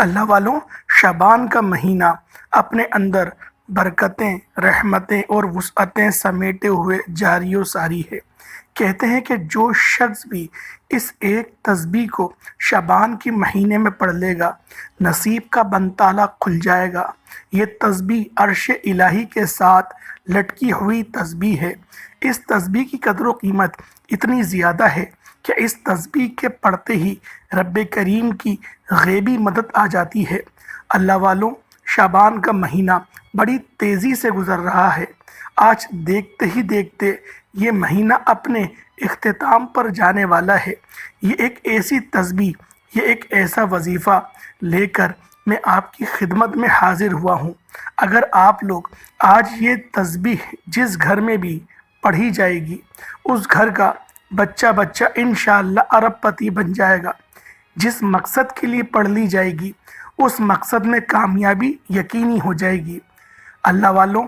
اللہ والوں، شعبان کا مہینہ اپنے اندر برکتیں، رحمتیں اور وسعتیں سمیٹے ہوئے جاری و ساری ہے۔ کہتے ہیں کہ جو شخص بھی اس ایک تسبیح کو شعبان کے مہینے میں پڑھ لے گا، نصیب کا بند تالا کھل جائے گا۔ یہ تسبیح عرش الہی کے ساتھ لٹکی ہوئی تسبیح ہے۔ اس تسبیح کی قدر و قیمت اتنی زیادہ ہے کہ اس تسبیح کے پڑھتے ہی رب کریم کی غیبی مدد آ جاتی ہے۔ اللہ والوں، شعبان کا مہینہ بڑی تیزی سے گزر رہا ہے۔ آج دیکھتے ہی دیکھتے یہ مہینہ اپنے اختتام پر جانے والا ہے۔ یہ ایک ایسی تسبیح، یہ ایک ایسا وظیفہ لے کر میں آپ کی خدمت میں حاضر ہوا ہوں۔ اگر آپ لوگ آج یہ تسبیح جس گھر میں بھی پڑھی جائے گی، اس گھر کا بچہ انشاءاللہ ارب پتی بن جائے گا۔ جس مقصد کے لیے پڑھ لی جائے گی، اس مقصد میں کامیابی یقینی ہو جائے گی۔ اللہ والوں،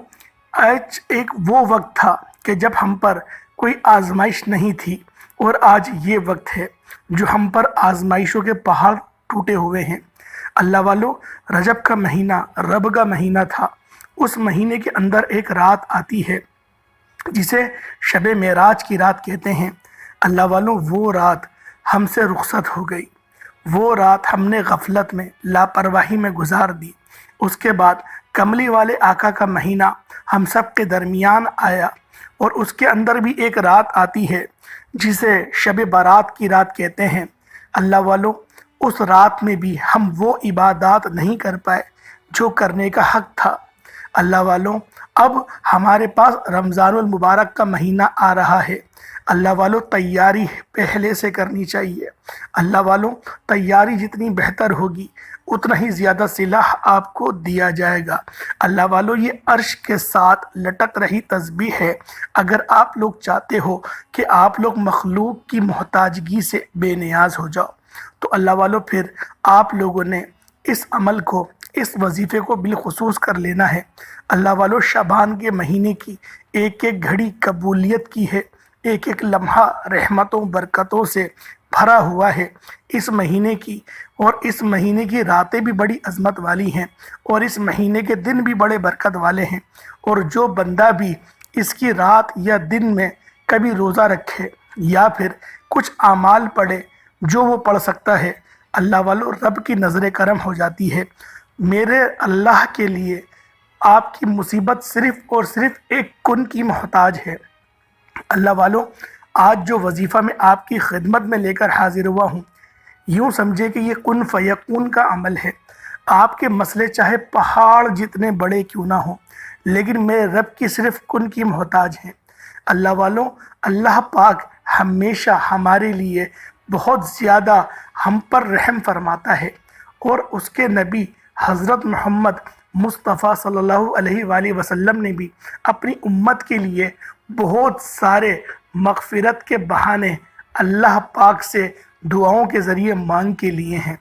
آج ایک وہ وقت تھا کہ جب ہم پر کوئی آزمائش نہیں تھی، اور آج یہ وقت ہے جو ہم پر آزمائشوں کے پہاڑ ٹوٹے ہوئے ہیں۔ اللہ والوں، رجب کا مہینہ رب کا مہینہ تھا۔ اس مہینے کے اندر ایک رات آتی ہے جسے شب معراج کی رات کہتے ہیں۔ اللہ والوں، وہ رات ہم سے رخصت ہو گئی۔ وہ رات ہم نے غفلت میں، لاپرواہی میں گزار دی۔ اس کے بعد کملی والے آقا کا مہینہ ہم سب کے درمیان آیا، اور اس کے اندر بھی ایک رات آتی ہے جسے شب برات کی رات کہتے ہیں۔ اللہ والوں، اس رات میں بھی ہم وہ عبادات نہیں کر پائے جو کرنے کا حق تھا۔ اللہ والوں، اب ہمارے پاس رمضان المبارک کا مہینہ آ رہا ہے۔ اللہ والوں، تیاری پہلے سے کرنی چاہیے۔ اللہ والوں، تیاری جتنی بہتر ہوگی، اتنا ہی زیادہ صلح آپ کو دیا جائے گا۔ اللہ والوں، یہ عرش کے ساتھ لٹک رہی تسبیح ہے۔ اگر آپ لوگ چاہتے ہو کہ آپ لوگ مخلوق کی محتاجگی سے بے نیاز ہو جاؤ، تو اللہ والوں پھر آپ لوگوں نے اس عمل کو، اس وظیفے کو بالخصوص کر لینا ہے۔ اللہ والوں، شعبان کے مہینے کی ایک ایک گھڑی قبولیت کی ہے، ایک ایک لمحہ رحمتوں برکتوں سے بھرا ہوا ہے اس مہینے کی، اور اس مہینے کی راتیں بھی بڑی عظمت والی ہیں، اور اس مہینے کے دن بھی بڑے برکت والے ہیں۔ اور جو بندہ بھی اس کی رات یا دن میں کبھی روزہ رکھے یا پھر کچھ اعمال پڑھے جو وہ پڑھ سکتا ہے، اللہ والوں، رب کی نظر کرم ہو جاتی ہے۔ میرے اللہ کے لیے آپ کی مصیبت صرف اور صرف ایک کن کی محتاج ہے۔ اللہ والوں، آج جو وظیفہ میں آپ کی خدمت میں لے کر حاضر ہوا ہوں، یوں سمجھے کہ یہ کن فیکون کا عمل ہے۔ آپ کے مسئلے چاہے پہاڑ جتنے بڑے کیوں نہ ہوں، لیکن میرے رب کی صرف کن کی محتاج ہیں۔ اللہ والوں، اللہ پاک ہمیشہ ہمارے لیے بہت زیادہ ہم پر رحم فرماتا ہے، اور اس کے نبی حضرت محمد مصطفیٰ صلی اللہ علیہ وآلہ وسلم نے بھی اپنی امت کے لیے بہت سارے مغفرت کے بہانے اللہ پاک سے دعاؤں کے ذریعے مانگ کے لیے ہیں۔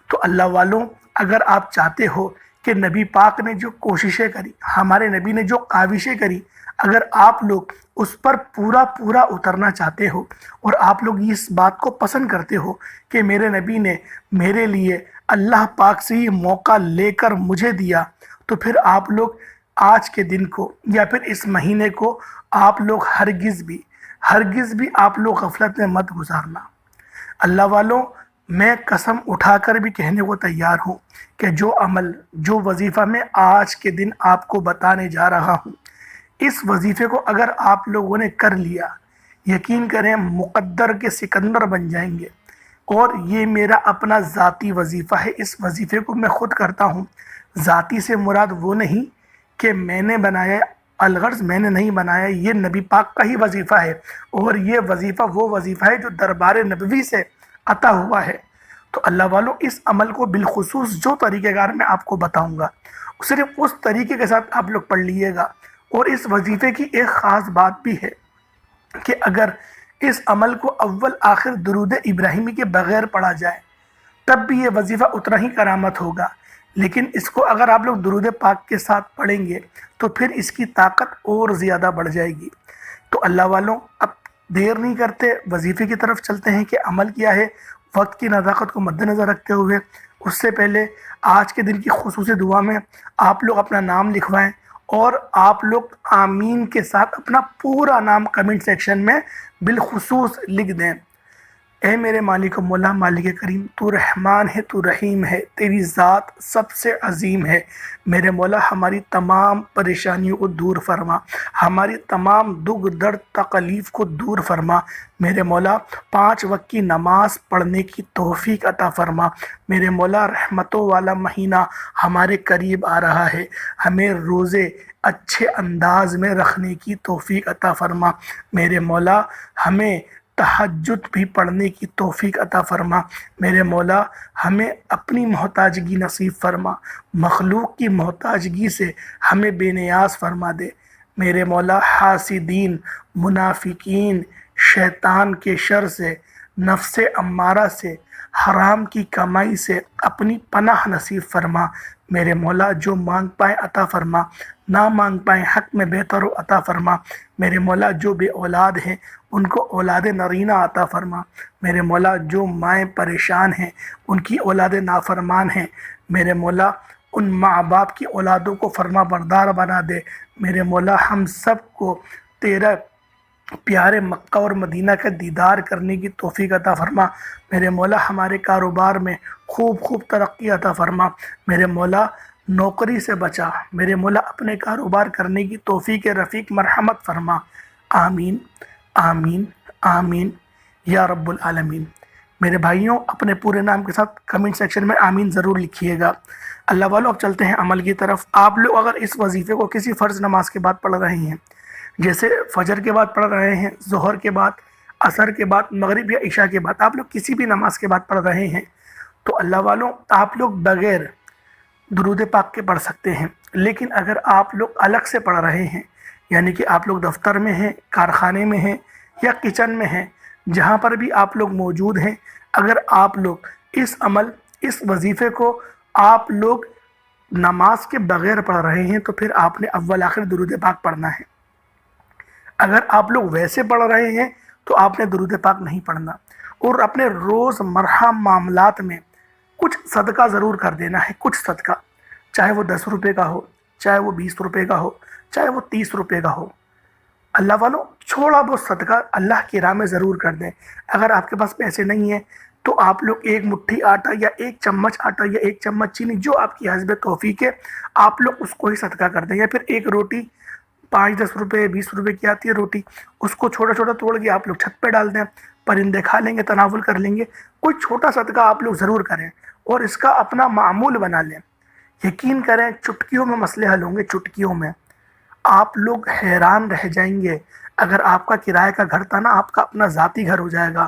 تو اللہ والوں، اگر آپ چاہتے ہو کہ نبی پاک نے جو کوششیں کری، ہمارے نبی نے جو کاوشیں کری، اگر آپ لوگ اس پر پورا اترنا چاہتے ہو، اور آپ لوگ اس بات کو پسند کرتے ہو کہ میرے نبی نے میرے لیے اللہ پاک سے یہ موقع لے کر مجھے دیا، تو پھر آپ لوگ آج کے دن کو یا پھر اس مہینے کو آپ لوگ ہرگز بھی آپ لوگ غفلت میں مت گزارنا۔ اللہ والوں، میں قسم اٹھا کر بھی کہنے کو تیار ہوں کہ جو عمل، جو وظیفہ میں آج کے دن آپ کو بتانے جا رہا ہوں، اس وظیفے کو اگر آپ لوگوں نے کر لیا، یقین کریں مقدر کے سکندر بن جائیں گے۔ اور یہ میرا اپنا ذاتی وظیفہ ہے، اس وظیفے کو میں خود کرتا ہوں۔ ذاتی سے مراد وہ نہیں کہ میں نے بنایا، الغرض میں نے نہیں بنایا، یہ نبی پاک کا ہی وظیفہ ہے، اور یہ وظیفہ وہ وظیفہ ہے جو دربار نبوی سے عطا ہوا ہے۔ تو اللہ والوں، اس عمل کو بالخصوص جو طریقہ کار میں آپ کو بتاؤں گا، صرف اس طریقے کے ساتھ آپ لوگ پڑھ لیے گا۔ اور اس وظیفے کی ایک خاص بات بھی ہے کہ اگر اس عمل کو اول آخر درود ابراہیمی کے بغیر پڑھا جائے، تب بھی یہ وظیفہ اتنا ہی کرامت ہوگا، لیکن اس کو اگر آپ لوگ درود پاک کے ساتھ پڑھیں گے تو پھر اس کی طاقت اور زیادہ بڑھ جائے گی۔ تو اللہ والوں، اب دیر نہیں کرتے، وظیفے کی طرف چلتے ہیں کہ عمل کیا ہے۔ وقت کی نزاکت کو مد نظر رکھتے ہوئے اس سے پہلے آج کے دن کی خصوصی دعا میں آپ لوگ اپنا نام لکھوائیں اور آپ لوگ آمین کے ساتھ اپنا پورا نام کمنٹ سیکشن میں بالخصوص لکھ دیں۔ اے میرے مالک و مولا مالک کریم، تو رحمان ہے، تو رحیم ہے، تیری ذات سب سے عظیم ہے۔ میرے مولا ہماری تمام پریشانیوں کو دور فرما، ہماری تمام دکھ درد تکلیف کو دور فرما۔ میرے مولا 5 وقت کی نماز پڑھنے کی توفیق عطا فرما۔ میرے مولا رحمتوں والا مہینہ ہمارے قریب آ رہا ہے، ہمیں روزے اچھے انداز میں رکھنے کی توفیق عطا فرما۔ میرے مولا ہمیں تہجد بھی پڑھنے کی توفیق عطا فرما۔ میرے مولا ہمیں اپنی محتاجگی نصیب فرما، مخلوق کی محتاجگی سے ہمیں بے نیاز فرما دے۔ میرے مولا حاسدین، منافقین، شیطان کے شر سے، نفس امارہ سے، حرام کی کمائی سے اپنی پناہ نصیب فرما۔ میرے مولا جو مانگ پائیں عطا فرما، نہ مانگ پائیں حق میں بہتر و عطا فرما۔ میرے مولا جو بے اولاد ہیں ان کو اولاد نرینہ عطا فرما۔ میرے مولا جو مائیں پریشان ہیں، ان کی اولاد نافرمان ہیں، میرے مولا ان ماں باپ کی اولادوں کو فرما بردار بنا دے۔ میرے مولا ہم سب کو تیرا پیارے مکہ اور مدینہ کا دیدار کرنے کی توفیق عطا فرما۔ میرے مولا ہمارے کاروبار میں خوب ترقی عطا فرما۔ میرے مولا نوکری سے بچا، میرے مولا اپنے کاروبار کرنے کی توفیق رفیق مرحمت فرما۔ آمین آمین آمین یا رب العالمین۔ میرے بھائیوں، اپنے پورے نام کے ساتھ کمنٹ سیکشن میں آمین ضرور لکھیے گا۔ اللہ والو، اب چلتے ہیں عمل کی طرف۔ آپ لوگ اگر اس وظیفے کو کسی فرض نماز کے بعد پڑھ رہے ہیں، جیسے فجر کے بعد پڑھ رہے ہیں، ظہر کے بعد، عصر کے بعد، مغرب یا عشاء کے بعد، آپ لوگ کسی بھی نماز کے بعد پڑھ رہے ہیں، تو اللہ والوں آپ لوگ بغیر درود پاک کے پڑھ سکتے ہیں۔ لیکن اگر آپ لوگ الگ سے پڑھ رہے ہیں، یعنی کہ آپ لوگ دفتر میں ہیں، کارخانے میں ہیں یا کچن میں ہیں، جہاں پر بھی آپ لوگ موجود ہیں، اگر آپ لوگ اس وظیفے کو آپ لوگ نماز کے بغیر پڑھ رہے ہیں تو پھر آپ نے اول آخر درود پاک پڑھنا ہے۔ اگر آپ لوگ ویسے پڑھ رہے ہیں تو آپ نے درود پاک نہیں پڑھنا، اور اپنے روز مرہ معاملات میں کچھ صدقہ ضرور کر دینا ہے۔ کچھ صدقہ، چاہے وہ 10 روپے کا ہو، چاہے وہ 20 روپے کا ہو، چاہے وہ 30 روپے کا ہو۔ اللہ والوں چھوڑا بہت صدقہ اللہ کی راہ میں ضرور کر دیں۔ اگر آپ کے پاس پیسے نہیں ہیں تو آپ لوگ 1 مٹھی آٹا یا 1 چمچ آٹا یا 1 چمچ چینی، جو آپ کی حسب توفیق ہے، آپ لوگ اس کو ہی صدقہ کر دیں۔ یا پھر 1 روٹی 5-10 روپے 20 روپے کی آتی ہے روٹی، اس کو چھوٹا توڑ کے آپ لوگ چھت پہ ڈال دیں، پرندے کھا لیں گے، تناول کر لیں گے۔ کوئی چھوٹا صدقہ آپ لوگ ضرور کریں اور اس کا اپنا معمول بنا لیں۔ یقین کریں چٹکیوں میں مسئلے حل ہوں گے، چٹکیوں میں۔ آپ لوگ حیران رہ جائیں گے۔ اگر آپ کا کرائے کا گھر تھا نا، آپ کا اپنا ذاتی گھر ہو جائے گا۔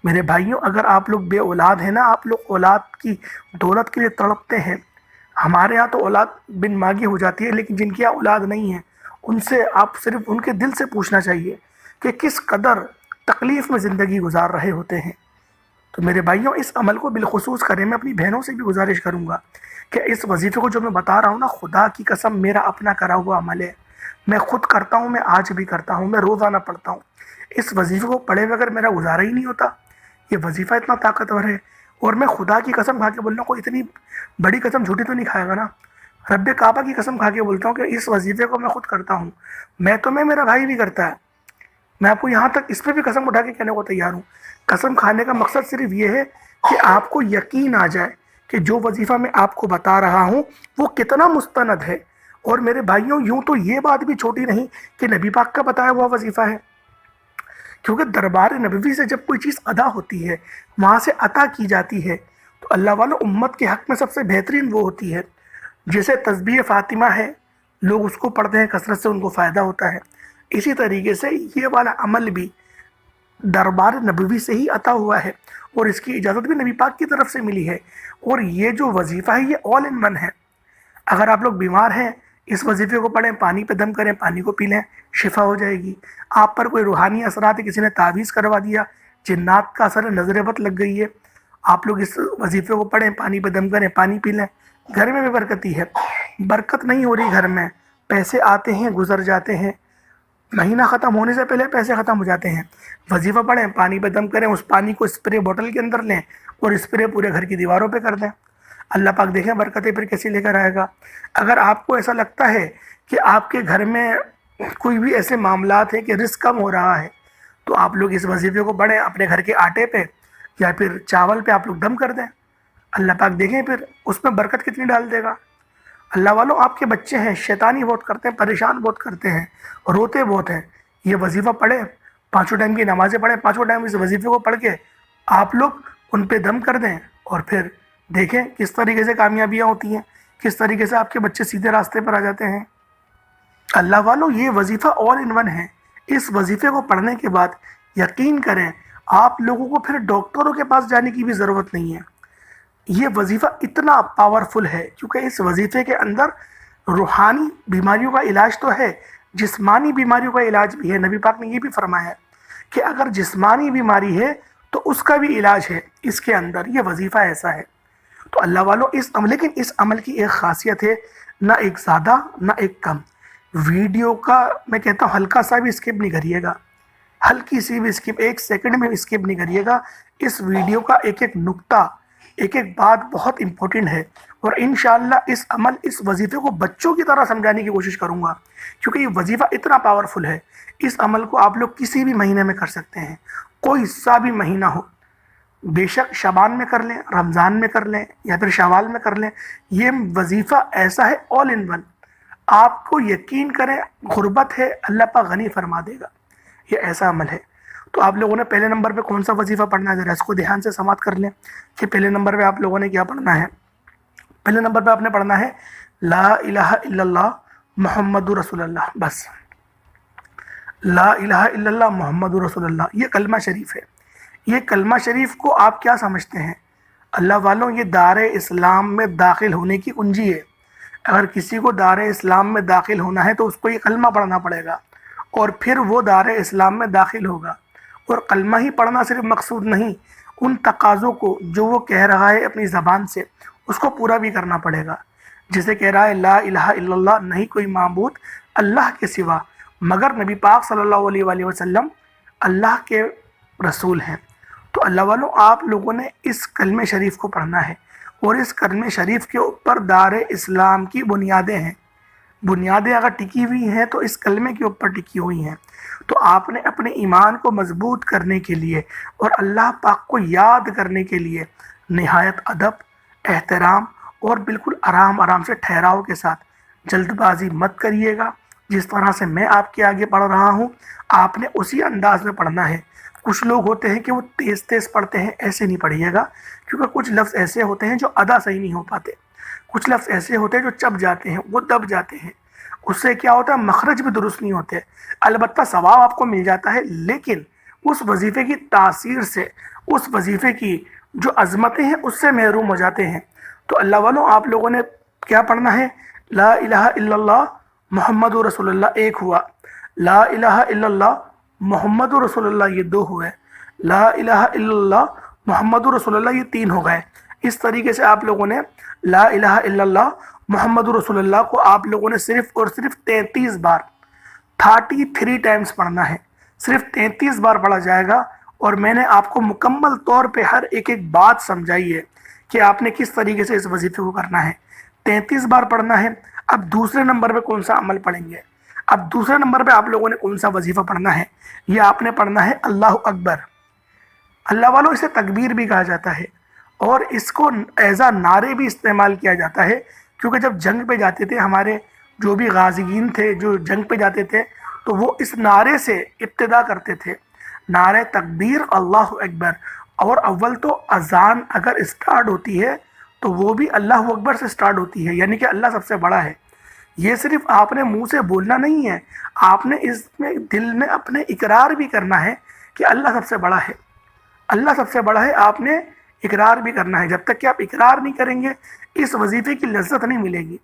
میرے بھائیوں، اگر آپ لوگ بے اولاد ہیں نا، آپ لوگ اولاد کی دولت کے لیے تڑپتے ہیں۔ ہمارے ہاں تو اولاد بن مانگی ہو جاتی ہے، لیکن جن کی یہاں اولاد نہیں ہے ان سے آپ صرف ان کے دل سے پوچھنا چاہیے کہ کس قدر تکلیف میں زندگی گزار رہے ہوتے ہیں۔ تو میرے بھائیوں، اس عمل کو بالخصوص کریں۔ میں اپنی بہنوں سے بھی گزارش کروں گا کہ اس وظیفے کو جو میں بتا رہا ہوں نا، خدا کی قسم میرا اپنا کرا ہوا عمل ہے۔ میں خود کرتا ہوں، میں آج بھی کرتا ہوں، میں روزانہ پڑھتا ہوں۔ اس وظیفے کو پڑھے بغیر میرا گزارا ہی نہیں ہوتا۔ یہ وظیفہ اتنا طاقتور ہے، اور میں خدا کی قسم کھا کے بول رہا ہوں، کوئی اتنی بڑی قسم جھوٹی تو نہیں کھائے گا نا۔ رب کعبہ کی قسم کھا کے بولتا ہوں کہ اس وظیفے کو میں خود کرتا ہوں۔ میرا بھائی بھی کرتا ہے۔ میں آپ کو یہاں تک اس پہ بھی قسم اٹھا کے کہنے کو تیار ہوں۔ قسم کھانے کا مقصد صرف یہ ہے کہ آپ کو یقین آ جائے کہ جو وظیفہ میں آپ کو بتا رہا ہوں وہ کتنا مستند ہے۔ اور میرے بھائیوں، یوں تو یہ بات بھی چھوٹی نہیں کہ نبی پاک کا بتایا ہوا وظیفہ ہے، کیونکہ دربار نبوی سے جب کوئی چیز ادا ہوتی ہے، وہاں سے عطا کی جاتی ہے، تو اللہ والوں امت کے حق میں سب سے بہترین وہ ہوتی ہے۔ جیسے تسبیح فاطمہ ہے، لوگ اس کو پڑھتے ہیں، کثرت سے ان کو فائدہ ہوتا ہے۔ اسی طریقے سے یہ والا عمل بھی دربار نبوی سے ہی عطا ہوا ہے، اور اس کی اجازت بھی نبی پاک کی طرف سے ملی ہے۔ اور یہ جو وظیفہ ہے یہ آل ان ون ہے۔ اگر آپ لوگ بیمار ہیں، اس وظیفے کو پڑھیں، پانی پہ دم کریں، پانی کو پی لیں، شفا ہو جائے گی۔ آپ پر کوئی روحانی اثرات ہے، کسی نے تعویذ کروا دیا، جنات کا اثر ہے، نظر بد لگ گئی ہے، آپ لوگ اس وظیفے کو پڑھیں، پانی پہ دم کریں، پانی پی لیں، گھر میں بھی برکتی ہے۔ برکت نہیں ہو رہی گھر میں، پیسے آتے ہیں گزر جاتے ہیں، مہینہ ختم ہونے سے پہلے پیسے ختم ہو جاتے ہیں۔ وظیفہ پڑھیں، پانی پہ دم کریں، اس پانی کو اسپرے بوٹل کے اندر لیں اور اسپرے پورے گھر کی دیواروں پہ کر دیں۔ اللہ پاک دیکھیں برکتیں پھر کیسی لے کر آئے گا۔ اگر آپ کو ایسا لگتا ہے کہ آپ کے گھر میں کوئی بھی ایسے معاملات ہیں کہ رزق کم ہو رہا ہے، تو آپ لوگ اس وظیفے کو پڑھیں اپنے گھر کے آٹے پہ یا پھر چاول پہ آپ لوگ دم کر دیں۔ اللہ پاک دیکھیں پھر اس میں برکت کتنی ڈال دے گا۔ اللہ والوں، آپ کے بچے ہیں، شیطانی بہت کرتے ہیں، پریشان بہت کرتے ہیں، روتے بہت ہیں، یہ وظیفہ پڑھیں، 5 ٹائم کی نمازیں پڑھیں، 5 ٹائم اس وظیفے کو پڑھ کے آپ لوگ ان پہ دم کر دیں، اور پھر دیکھیں کس طریقے سے کامیابیاں ہوتی ہیں، کس طریقے سے آپ کے بچے سیدھے راستے پر آ جاتے ہیں۔ اللہ والوں، یہ وظیفہ آل ان ون ہے۔ اس وظیفے کو پڑھنے کے بعد یقین کریں آپ لوگوں کو پھر ڈاکٹروں کے پاس جانے کی بھی ضرورت نہیں ہے۔ یہ وظیفہ اتنا پاورفل ہے کیونکہ اس وظیفے کے اندر روحانی بیماریوں کا علاج تو ہے، جسمانی بیماریوں کا علاج بھی ہے۔ نبی پاک نے یہ بھی فرمایا ہے کہ اگر جسمانی بیماری ہے تو اس کا بھی علاج ہے اس کے اندر، یہ وظیفہ ایسا ہے۔ تو اللہ والوں، لیکن اس عمل کی ایک خاصیت ہے، نہ ایک زیادہ نہ ایک کم۔ ویڈیو کا میں کہتا ہوں ہلکا سا بھی اسکپ نہیں کریے گا، ہلکی سی بھی اسکپ، 1 سیکنڈ میں اسکپ نہیں کریے گا۔ اس ویڈیو کا ایک ایک نقطہ، ایک ایک بات بہت امپورٹنٹ ہے، اور انشاءاللہ اس وظیفے کو بچوں کی طرح سمجھانے کی کوشش کروں گا، کیونکہ یہ وظیفہ اتنا پاورفل ہے۔ اس عمل کو آپ لوگ کسی بھی مہینے میں کر سکتے ہیں، کوئی سا بھی مہینہ ہو، بے شک شعبان میں کر لیں، رمضان میں کر لیں، یا پھر شوال میں کر لیں۔ یہ وظیفہ ایسا ہے آل ان ون، آپ کو یقین کریں غربت ہے اللہ پاک غنی فرما دے گا، یہ ایسا عمل ہے۔ تو آپ لوگوں نے پہلے نمبر پہ کون سا وظیفہ پڑھنا ہے، ذرا اس کو دھیان سے سماعت کر لیں کہ پہلے نمبر پہ آپ لوگوں نے کیا پڑھنا ہے۔ پہلے نمبر پہ آپ نے پڑھنا ہے لا الہ الا اللہ محمد رسول اللہ، بس لا الہ الا اللہ محمد رسول اللہ، یہ کلمہ شریف ہے۔ یہ کلمہ شریف کو آپ کیا سمجھتے ہیں؟ اللہ والوں، یہ دار اسلام میں داخل ہونے کی کنجی ہے۔ اگر کسی کو دار اسلام میں داخل ہونا ہے تو اس کو یہ کلمہ پڑھنا پڑے گا، اور پھر وہ دار اسلام میں داخل ہوگا۔ اور کلمہ ہی پڑھنا صرف مقصود نہیں، ان تقاضوں کو جو وہ کہہ رہا ہے اپنی زبان سے، اس کو پورا بھی کرنا پڑے گا۔ جسے کہہ رہا ہے لا الہ الا اللہ، نہیں کوئی معبود اللہ کے سوا مگر نبی پاک صلی اللہ علیہ وآلہ وسلم اللہ کے رسول ہیں۔ تو اللہ والوں، آپ لوگوں نے اس کلمہ شریف کو پڑھنا ہے، اور اس کلمہ شریف کے اوپر دار اسلام کی بنیادیں ہیں۔ بنیادیں اگر ٹکی ہوئی ہیں تو اس کلمے کے اوپر ٹکی ہوئی ہیں۔ تو آپ نے اپنے ایمان کو مضبوط کرنے کے لیے اور اللہ پاک کو یاد کرنے کے لیے نہایت ادب، احترام اور بالکل آرام سے ٹھہراؤ کے ساتھ، جلد بازی مت کریے گا۔ جس طرح سے میں آپ کے آگے پڑھ رہا ہوں آپ نے اسی انداز میں پڑھنا ہے۔ کچھ لوگ ہوتے ہیں کہ وہ تیز پڑھتے ہیں، ایسے نہیں پڑھیے گا، کیونکہ کچھ لفظ ایسے ہوتے ہیں جو ادا صحیح نہیں ہو پاتے، کچھ لفظ ایسے ہوتے ہیں جو چپ جاتے ہیں، وہ دب جاتے ہیں، اس سے کیا ہوتا ہے مخرج بھی درست نہیں ہوتے۔ البتہ ثواب آپ کو مل جاتا ہے، لیکن اس وظیفے کی تاثیر سے، اس وظیفے کی جو عظمتیں ہیں اس سے محروم ہو جاتے ہیں۔ تو اللہ والوں، آپ لوگوں نے کیا پڑھنا ہے؟ لا الہ الا اللہ محمد رسول اللہ، 1 ہوا۔ لا الہ الا اللہ محمد رسول اللہ، یہ 2 ہوئے۔ لا الہ الا اللہ محمد رسول اللہ، یہ 3 ہو گئے۔ اس طریقے سے آپ لوگوں نے لا الہ الا اللہ محمد رسول اللہ کو آپ لوگوں نے صرف اور صرف 33 بار، 33 ٹائمز پڑھنا ہے۔ صرف 33 بار پڑھا جائے گا، اور میں نے آپ کو مکمل طور پہ ہر ایک بات سمجھائی ہے کہ آپ نے کس طریقے سے اس وظیفے کو کرنا ہے۔ 33 بار پڑھنا ہے۔ اب دوسرے نمبر پہ کون سا عمل پڑھیں گے؟ اب دوسرے نمبر پہ آپ لوگوں نے کون سا وظیفہ پڑھنا ہے؟ یہ آپ نے پڑھنا ہے اللہ اکبر۔ اللہ والوں، اسے تکبیر بھی کہا جاتا ہے، اور اس کو ایزا نعرے بھی استعمال کیا جاتا ہے، کیونکہ جب جنگ پہ جاتے تھے ہمارے جو بھی غازیین تھے جو جنگ پہ جاتے تھے تو وہ اس نعرے سے ابتدا کرتے تھے، نعرہ تکبیر اللہ اکبر۔ اور اول تو اذان اگر اسٹارٹ ہوتی ہے تو وہ بھی اللہ اکبر سے اسٹارٹ ہوتی ہے، یعنی کہ اللہ سب سے بڑا ہے۔ یہ صرف آپ نے منہ سے بولنا نہیں ہے، آپ نے اس میں دل میں اپنے اقرار بھی کرنا ہے کہ اللہ سب سے بڑا ہے، اللہ سب سے بڑا ہے۔ آپ نے اقرار بھی کرنا ہے۔ جب تک کہ آپ اقرار نہیں کریں گے اس وظیفے کی لذت نہیں ملے گی۔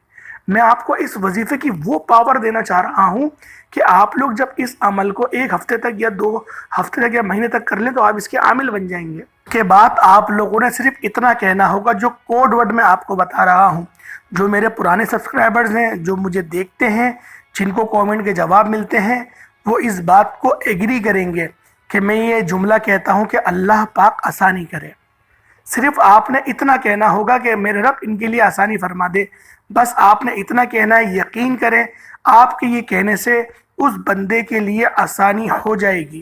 میں آپ کو اس وظیفے کی وہ پاور دینا چاہ رہا ہوں کہ آپ لوگ جب اس عمل کو 1 ہفتے تک یا 2 ہفتے تک یا مہینے تک کر لیں تو آپ اس کے عامل بن جائیں گے۔ کے بعد آپ لوگوں نے صرف اتنا کہنا ہوگا جو کوڈ ورڈ میں آپ کو بتا رہا ہوں۔ جو میرے پرانے سبسکرائبرز ہیں، جو مجھے دیکھتے ہیں، جن کو کومنٹ کے جواب ملتے ہیں، وہ اس بات کو ایگری کریں گے کہ میں یہ جملہ کہتا ہوں کہ اللہ پاک آسانی کرے۔ صرف آپ نے اتنا کہنا ہوگا کہ میرے رب ان کے لیے آسانی فرما دے، بس آپ نے اتنا کہنا ہے۔ یقین کریں آپ کے یہ کہنے سے اس بندے کے لیے آسانی ہو جائے گی،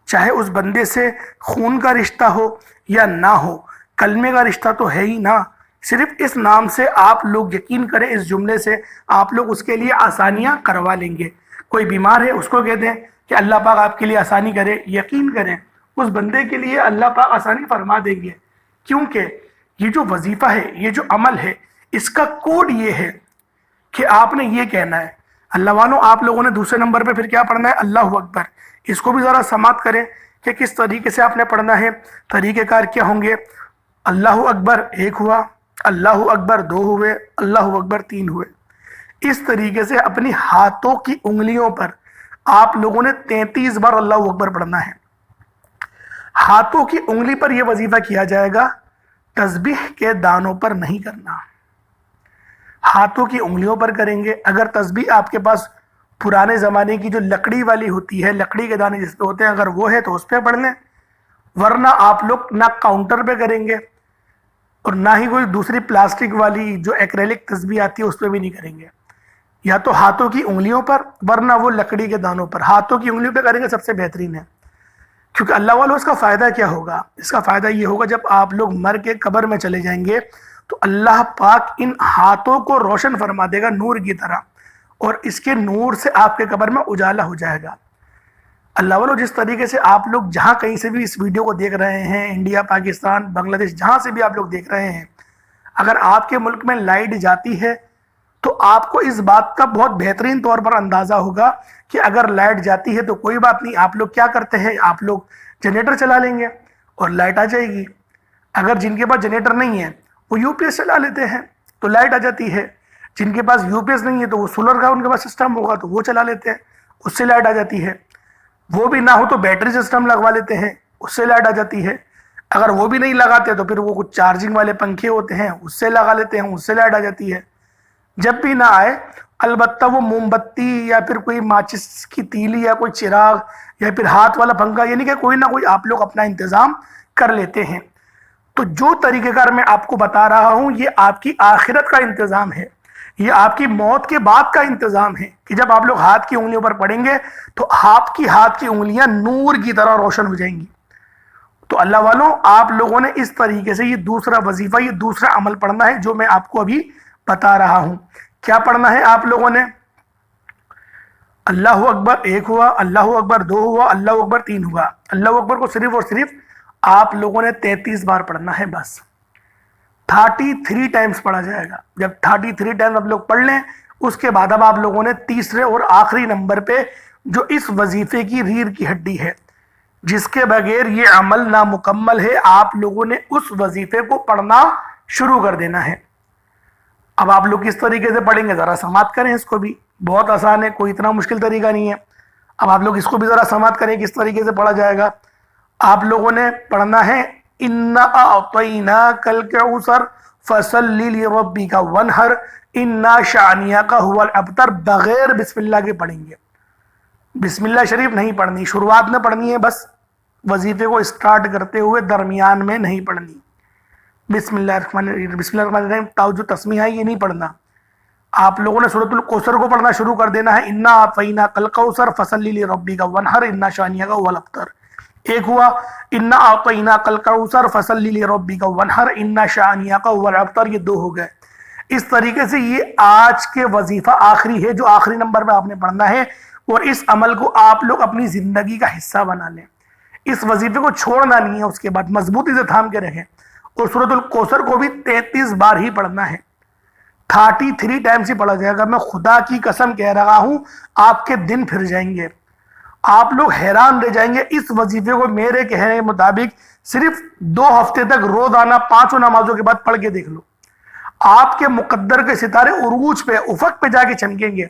چاہے اس بندے سے خون کا رشتہ ہو یا نہ ہو، کلمے کا رشتہ تو ہے ہی نا۔ صرف اس نام سے آپ لوگ یقین کریں، اس جملے سے آپ لوگ اس کے لیے آسانیاں کروا لیں گے۔ کوئی بیمار ہے اس کو کہہ دیں کہ اللہ پاک آپ کے لیے آسانی کرے، یقین کریں اس بندے کے لیے اللہ پاک آسانی فرما دیں گے، کیونکہ یہ جو وظیفہ ہے، یہ جو عمل ہے، اس کا کوڈ یہ ہے کہ آپ نے یہ کہنا ہے۔ اللہ والوں، آپ لوگوں نے دوسرے نمبر پہ پھر کیا پڑھنا ہے؟ اللہ اکبر۔ اس کو بھی ذرا سماعت کریں کہ کس طریقے سے آپ نے پڑھنا ہے، طریقہ کار کیا ہوں گے۔ اللہ اکبر ایک ہوا، اللہ اکبر دو ہوئے، اللہ اکبر تین ہوئے۔ اس طریقے سے اپنی ہاتھوں کی انگلیوں پر آپ لوگوں نے 33 بار اللہ اکبر پڑھنا ہے۔ ہاتھوں کی انگلی پر یہ وظیفہ کیا جائے گا، تسبیح کے دانوں پر نہیں کرنا، ہاتھوں کی انگلیوں پر کریں گے۔ اگر تسبیح آپ کے پاس پرانے زمانے کی جو لکڑی والی ہوتی ہے، لکڑی کے دانے جس پہ ہوتے ہیں، اگر وہ ہے تو اس پہ پڑھ لیں، ورنہ آپ لوگ نہ کاؤنٹر پہ کریں گے اور نہ ہی کوئی دوسری پلاسٹک والی جو ایکریلک تسبیح آتی ہے اس پہ بھی نہیں کریں گے۔ یا تو ہاتھوں کی انگلیوں پر، ورنہ وہ لکڑی کے دانوں پر۔ ہاتھوں کی انگلیوں پہ کریں گے سب سے بہترین ہے، کیونکہ اللہ والوں اس کا فائدہ کیا ہوگا؟ اس کا فائدہ یہ ہوگا جب آپ لوگ مر کے قبر میں چلے جائیں گے تو اللہ پاک ان ہاتھوں کو روشن فرما دے گا نور کی طرح، اور اس کے نور سے آپ کے قبر میں اجالا ہو جائے گا۔ اللہ والوں، جس طریقے سے آپ لوگ جہاں کہیں سے بھی اس ویڈیو کو دیکھ رہے ہیں، انڈیا، پاکستان، بنگلہ دیش، جہاں سے بھی آپ لوگ دیکھ رہے ہیں، اگر آپ کے ملک میں لائٹ جاتی ہے تو آپ کو اس بات کا بہت بہترین طور پر اندازہ ہوگا کہ اگر لائٹ جاتی ہے تو کوئی بات نہیں، آپ لوگ کیا کرتے ہیں؟ آپ لوگ جنریٹر چلا لیں گے اور لائٹ آ جائے گی۔ اگر جن کے پاس جنریٹر نہیں ہے وہ یو پی ایس چلا لیتے ہیں تو لائٹ آ جاتی ہے۔ جن کے پاس یو پی ایس نہیں ہے تو وہ سولر کا ان کے پاس سسٹم ہوگا تو وہ چلا لیتے ہیں، اس سے لائٹ آ جاتی ہے۔ وہ بھی نہ ہو تو بیٹری سسٹم لگوا لیتے ہیں، اس سے لائٹ آ جاتی ہے۔ اگر وہ بھی نہیں لگاتے تو پھر وہ کچھ چارجنگ والے پنکھے ہوتے ہیں، اس سے لگا لیتے ہیں، اس سے لائٹ آ جاتی ہے۔ جب بھی نہ آئے البتہ وہ موم بتی یا پھر کوئی ماچس کی تیلی یا کوئی چراغ یا پھر ہاتھ والا پنکھا، یعنی کہ کوئی نہ کوئی آپ لوگ اپنا انتظام کر لیتے ہیں۔ تو جو طریقہ کار میں آپ کو بتا رہا ہوں یہ آپ کی آخرت کا انتظام ہے، یہ آپ کی موت کے بعد کا انتظام ہے کہ جب آپ لوگ ہاتھ کی انگلیوں پر پڑیں گے تو آپ کی ہاتھ کی انگلیاں نور کی طرح روشن ہو جائیں گی۔ تو اللہ والوں، آپ لوگوں نے اس طریقے سے یہ دوسرا وظیفہ، یہ دوسرا عمل پڑھنا ہے جو میں آپ کو ابھی بتا رہا ہوں۔ کیا پڑھنا ہے آپ لوگوں نے؟ اللہ اکبر ایک ہوا، اللہ اکبر دو ہوا، اللہ اکبر تین ہوا۔ اللہ اکبر کو صرف اور صرف آپ لوگوں نے 33 بار پڑھنا ہے، بس 33 ٹائمز پڑھا جائے گا۔ جب 33 ٹائمز آپ لوگ پڑھ لیں اس کے بعد اب آپ لوگوں نے تیسرے اور آخری نمبر پہ جو اس وظیفے کی ریڑھ کی ہڈی ہے، جس کے بغیر یہ عمل نامکمل ہے، آپ لوگوں نے اس وظیفے کو پڑھنا شروع کر دینا ہے۔ اب آپ لوگ کس طریقے سے پڑھیں گے ذرا سماعت کریں، اس کو بھی بہت آسان ہے، کوئی اتنا مشکل طریقہ نہیں ہے۔ اب آپ لوگ اس کو بھی ذرا سماعت کریں کس طریقے سے پڑھا جائے گا۔ آپ لوگوں نے پڑھنا ہے اِنَّا أَعْطَيْنَاكَ الْكَوْثَرَ فَصَلِّ لِرَبِّكَ وَانْحَرْ إِنَّا شَانِئَكَ هُوَ الْأَبْتَرُ، بغیر بسم اللہ کے پڑھیں گے۔ بسم اللہ شریف نہیں پڑھنی، شروعات میں پڑھنی ہے بس، وظیفے کو اسٹارٹ کرتے ہوئے درمیان میں نہیں پڑھنی۔ بسم اللہ الرحمن الرحیم، بسم اللہ الرحمن الرحیم تاؤ جو تسمیہ ہے یہ نہیں پڑھنا۔ آپ لوگوں نے سورۃ الکوثر کو پڑھنا شروع کر دینا ہے، اِنَّا أَعْطَيْنَاكَ الْكَوْثَرَ فَصَلِّ لِرَبِّكَ وَانْحَرْ إِنَّا شَانِئَكَ هُوَ الْأَبْتَرُ۔ ایک ہوا اِنَّا أَعْطَيْنَاكَ الْكَوْثَرَ فَصَلِّ لِرَبِّكَ وَانْحَرْ إِنَّا شَانِئَكَ هُوَ الْأَبْتَرُ، یہ دو ہو گئے۔ اس طریقے سے یہ آج کے وظیفہ آخری ہے جو آخری نمبر پہ آپ نے پڑھنا ہے، اور اس عمل کو آپ لوگ اپنی زندگی کا حصہ بنا لیں۔ اس وظیفے کو چھوڑنا نہیں ہے، اس کے بعد مضبوطی سے تھام کے رہیں، اور سورۃ الکوثر کو بھی 33 بار ہی پڑھنا ہے، 33 ٹائمز ہی پڑھا جائے گا۔ میں خدا کی قسم کہہ رہا ہوں آپ کے دن پھر جائیں گے، آپ لوگ حیران رہ جائیں گے۔ اس وظیفے کو میرے کہنے کے مطابق صرف 2 ہفتے تک روزانہ 5 نمازوں کے بعد پڑھ کے دیکھ لو، آپ کے مقدر کے ستارے عروج پہ، افق پہ جا کے چمکیں گے۔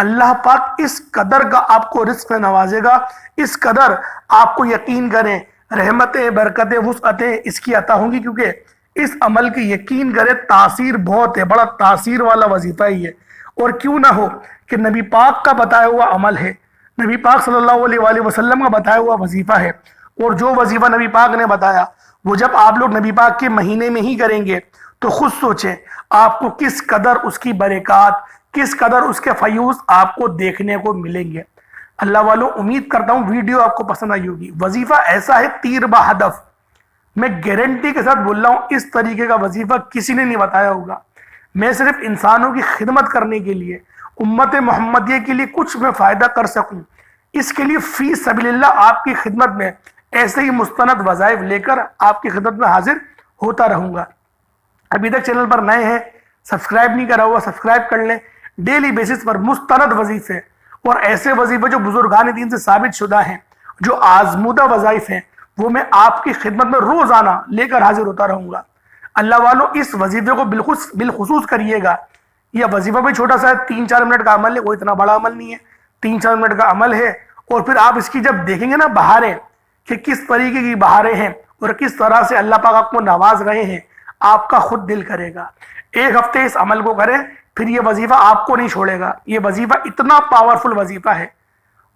اللہ پاک اس قدر کا آپ کو رزق نوازے گا، اس قدر آپ کو یقین کریں رحمتیں، برکتیں، وسعتیں اس کی عطا ہوں گی، کیونکہ اس عمل کی یقین کرے تاثیر بہت ہے، بڑا تاثیر والا وظیفہ ہی ہے۔ اور کیوں نہ ہو کہ نبی پاک کا بتایا ہوا عمل ہے، نبی پاک صلی اللہ علیہ وآلہ وسلم کا بتایا ہوا وظیفہ ہے، اور جو وظیفہ نبی پاک نے بتایا وہ جب آپ لوگ نبی پاک کے مہینے میں ہی کریں گے تو خود سوچیں آپ کو کس قدر اس کی برکات، کس قدر اس کے فیوز آپ کو دیکھنے کو ملیں گے۔ اللہ والوں، امید کرتا ہوں ویڈیو آپ کو پسند آئی ہوگی۔ وظیفہ ایسا ہے تیر بہدف، میں گارنٹی کے ساتھ بول رہا ہوں اس طریقے کا وظیفہ کسی نے نہیں بتایا ہوگا۔ میں صرف انسانوں کی خدمت کرنے کے لیے، امت محمدیہ کے لیے کچھ میں فائدہ کر سکوں، اس کے لیے فی سبیل اللہ آپ کی خدمت میں ایسے ہی مستند وظائف لے کر آپ کی خدمت میں حاضر ہوتا رہوں گا۔ ابھی تک چینل پر نئے ہیں، سبسکرائب نہیں کرا ہوا، سبسکرائب کر لیں۔ ڈیلی بیسس پر مستند وظیفے اور ایسے وظیفے جو بزرگان دین سے ثابت شدہ ہیں، جو آزمودہ وظائف ہیں، وہ میں آپ کی خدمت میں روزانہ لے کر حاضر ہوتا رہوں گا۔ اللہ والوں، اس وظیفے کو بالخصوص کریے گا۔ یہ وظیفہ بھی چھوٹا سا ہے، 3-4 منٹ کا عمل ہے، کوئی اتنا بڑا عمل نہیں ہے، 3-4 منٹ کا عمل ہے۔ اور پھر آپ اس کی جب دیکھیں گے نا بہاریں، کہ کس طریقے کی بہاریں ہیں اور کس طرح سے اللہ پاک آپ کو نواز رہے ہیں، آپ کا خود دل کرے گا۔ ایک ہفتے اس عمل کو کریں، پھر یہ وظیفہ آپ کو نہیں چھوڑے گا۔ یہ وظیفہ اتنا پاورفل وظیفہ ہے۔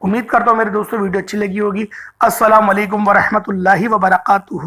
امید کرتا ہوں میرے دوستوں ویڈیو اچھی لگی ہوگی۔ السلام علیکم ورحمۃ اللہ وبرکاتہ۔